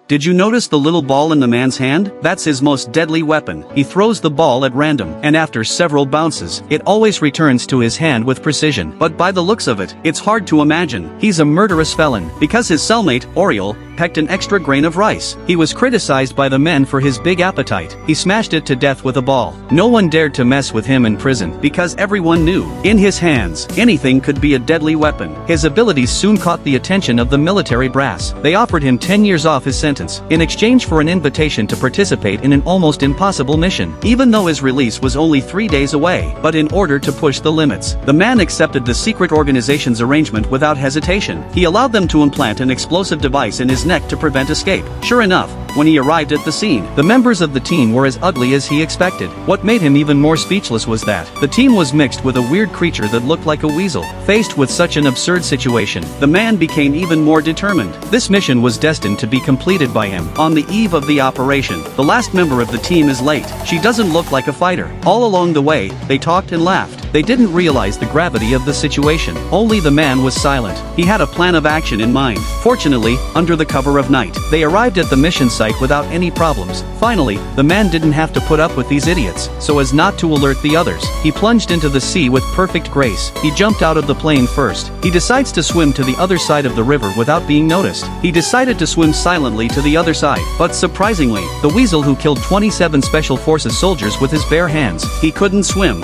Did you notice the little ball in the man's hand? That's his most deadly weapon. He throws the ball at random, and after several bounces, it always returns to his hand with precision. But by the looks of it, it's hard to imagine. He's a murderous felon, because his cellmate, Oriole, pecked an extra grain of rice. He was criticized by the men for his big appetite. He smashed it to death with a ball. No one dared to mess with him in prison, because everyone knew, in his hands, anything could be a deadly weapon. His abilities soon caught the attention of the military brass. They offered him 10 years off his sentence, in exchange for an invitation to participate in an almost impossible mission, even though his release was only 3 days away. But in order to push the limits, the man accepted the secret organization's arrangement without hesitation. He allowed them to implant an explosive device in his neck to prevent escape. Sure enough, when he arrived at the scene, the members of the team were as ugly as he expected. What made him even more speechless was that the team was mixed with a weird creature that looked like a weasel. Faced with such an absurd situation, the man became even more determined. This mission was destined to be completed by him. On the eve of the operation, the last member of the team is late. She doesn't look like a fighter. All along the way, they talked and laughed. They didn't realize the gravity of the situation. Only the man was silent. He had a plan of action in mind. Fortunately, under the cover of night, they arrived at the mission site without any problems. Finally, the man didn't have to put up with these idiots. So as not to alert the others, he plunged into the sea with perfect grace. He jumped out of the plane first. He decides to swim to the other side of the river without being noticed. He decided to swim silently to the other side. But surprisingly, the weasel who killed 27 Special Forces soldiers with his bare hands, he couldn't swim.